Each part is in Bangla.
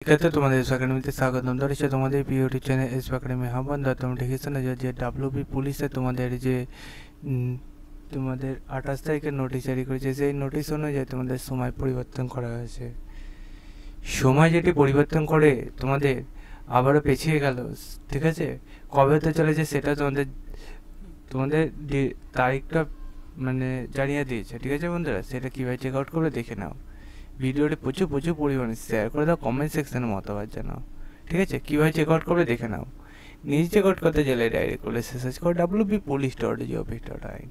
कहते तुम्हारे इस अकेडमी में स्वागतम दर्शक तुम्हारे यूट्यूब चैनल इस अकेडमी हाँ बंदा तुम देखिए ना যে ডাব্লিউবি পুলিশে তোমাদের যে তোমাদের 28 তারিখে নোটিশ জারি করেছে সেই নোটিশ অনুযায়ী তোমাদের সময় পরিবর্তন করা হয়েছে। সময় যেটি পরিবর্তন করে তোমাদের আবারও পেছিয়ে গেল, ঠিক আছে। কবে হতে চলেছে সেটা তোমাদের তোমাদের তারিখটা মানে জানিয়ে দিয়েছে, ঠিক আছে বন্ধুরা। সেটা কীভাবে চেক আউট করবে দেখে নাও। ভিডিওটি প্রচুর পরিমাণে শেয়ার করে দাও, কমেন্ট সেকশনে মতামত জানাও, ঠিক আছে। কীভাবে চেক আউট করবে দেখে নাও। নিজে চেক আউট করতে গেলে ডাইরেক্ট করে সার্চ করো www.police.gov.in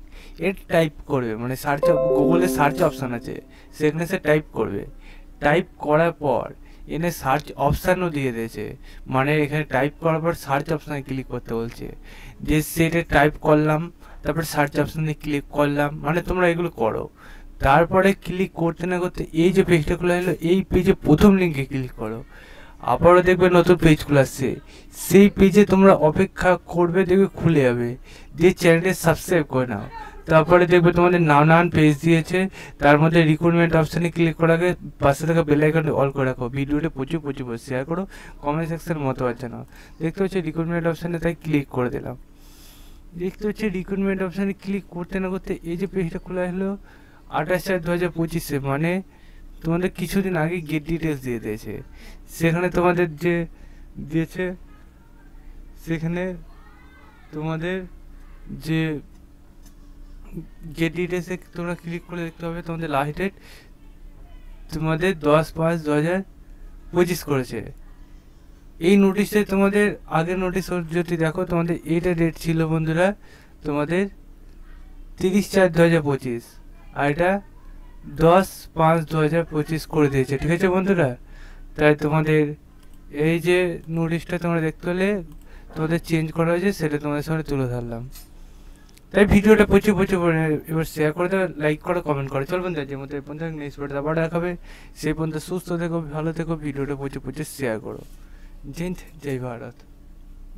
এর টাইপ করবে, মানে সার্চ গুগলে সার্চ অপশান আছে সেখানে সে টাইপ করবে। টাইপ করার পর এনে সার্চ অপশানও দিয়ে দিয়েছে, মানে এখানে টাইপ করার পর সার্চ অপশানে ক্লিক করতে বলছে। যে সেটা টাইপ করলাম, তারপর সার্চ অপশানে ক্লিক করলাম, মানে তোমরা এগুলো করো। তারপরে ক্লিক করতে না করতে এই যে পেজটা খোলা হলো, এই পেজে প্রথম লিঙ্কে ক্লিক করো। আবারও দেখবে নতুন পেজ খোলা আসছে, সেই পেজে তোমরা অপেক্ষা করবে, দেখবে খুলে যাবে। দিয়ে চ্যানেলটি সাবস্ক্রাইব করে নাও। তারপরে দেখবে তোমাদের নানান পেজ দিয়েছে, তার মধ্যে রিক্রুটমেন্ট অপশানে ক্লিক করার আগে পাশে থাকা বেল আইকনটি অল করে রাখো। ভিডিওটি প্রচুর শেয়ার করো, কমেন্ট সেকশনের মতামত জানাও। দেখতে হচ্ছে রিক্রুটমেন্ট অপশানে তাই ক্লিক করে দিলাম। দেখতে হচ্ছে রিক্রুটমেন্ট অপশানে ক্লিক করতে না করতে এই যে পেজটা খোলা হলো 28/4/2025, মানে তোমাদের কিছুদিন আগে গেট ডিটেলস দিয়ে দিয়েছে। সেখানে তোমাদের যে দিয়েছে, সেখানে তোমাদের যে গেট ডিটেলসে তোমরা ক্লিক করে দেখতে হবে তোমাদের লাস্ট ডেট তোমাদের 10/5/2025 করেছে। এই নোটিশে তোমাদের আগের নোটিশ যদি দেখো, তোমাদের এইটা ডেট ছিল বন্ধুরা তোমাদের 30/4/2025, আর এটা 10/5/2025 করে দিয়েছে, ঠিক আছে বন্ধুরা। তাই তোমাদের এই যে নোটিশটা তোমরা দেখতে হলে তোমাদের চেঞ্জ করা হয়েছে, সেটা তোমাদের সামনে তুলে ধরলাম। তাই ভিডিওটা প্রচুর এবার শেয়ার করে দেবে, লাইক করো, কমেন্ট করো। চল বন্ধুরা, যে মতো এই পর্যন্ত নেক্সট ভিডিওতে আবার দেখাবে। সেই পর্যন্ত সুস্থ থেকো, ভালো থেকো। ভিডিওটা প্রচুর শেয়ার করো। জয় হিন্দ, জয় ভারত।